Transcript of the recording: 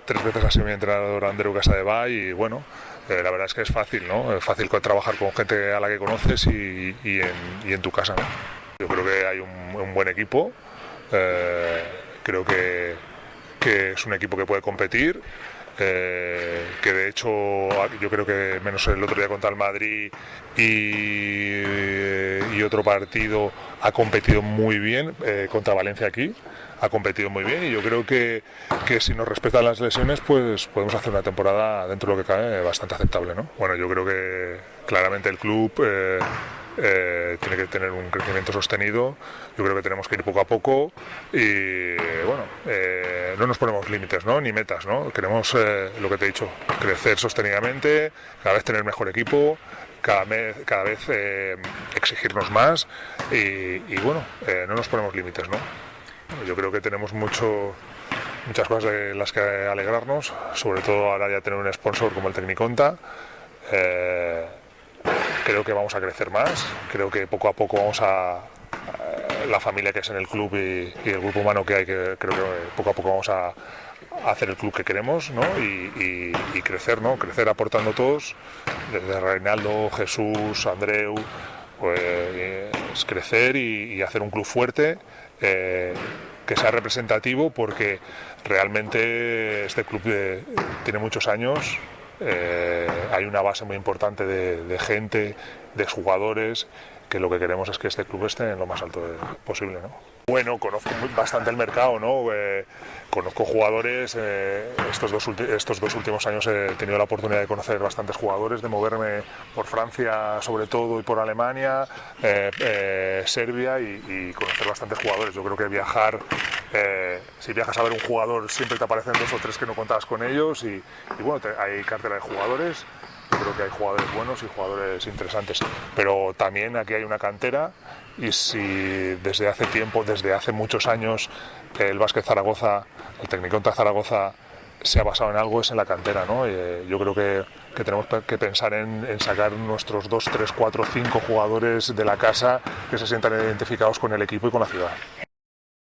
3 veces ha sido mi entrenador Andreu Casadevall y bueno, la verdad es que es fácil, ¿no? Es fácil trabajar con gente a la que conoces y en tu casa, ¿no? Yo creo que hay un buen equipo, creo que es un equipo que puede competir, que de hecho yo creo que menos el otro día contra el Madrid y otro partido ha competido muy bien, contra Valencia aquí ha competido muy bien y yo creo que si nos respetan las lesiones pues podemos hacer una temporada dentro de lo que cabe bastante aceptable, ¿no? Bueno, yo creo que claramente el club tiene que tener un crecimiento sostenido. Yo creo que tenemos que ir poco a poco y bueno, no nos ponemos límites, ¿no? Ni metas, ¿no? Queremos lo que te he dicho, crecer sostenidamente, cada vez tener mejor equipo, cada vez exigirnos más y bueno, no nos ponemos límites, ¿no? Yo creo que tenemos muchas cosas de las que alegrarnos, sobre todo ahora ya tener un sponsor como el Tecniconta. Creo que vamos a crecer más, creo que poco a poco vamos la familia que es en el club y el grupo humano que hay, que creo que poco a poco vamos a hacer el club que queremos, ¿no? y crecer, ¿no? Crecer aportando todos, desde Reinaldo, Jesús, Andreu, pues crecer y hacer un club fuerte, que sea representativo, porque realmente este club tiene muchos años. Hay una base muy importante de gente, de jugadores, que lo que queremos es que este club esté en lo más alto posible, ¿no? Bueno, conozco bastante el mercado, ¿no? Conozco jugadores, estos dos últimos años he tenido la oportunidad de conocer bastantes jugadores, de moverme por Francia sobre todo y por Alemania, Serbia y conocer bastantes jugadores. Yo creo que viajar, si viajas a ver un jugador siempre te aparecen 2 o 3 que no contabas con ellos y bueno, hay cartera de jugadores. Yo creo que hay jugadores buenos y jugadores interesantes, pero también aquí hay una cantera y si desde hace tiempo, desde hace muchos años, el Básquet Zaragoza, el Tecniconta Zaragoza se ha basado en algo, es en la cantera, ¿no? Yo creo que tenemos que pensar en sacar nuestros 2, 3, 4, 5 jugadores de la casa que se sientan identificados con el equipo y con la ciudad.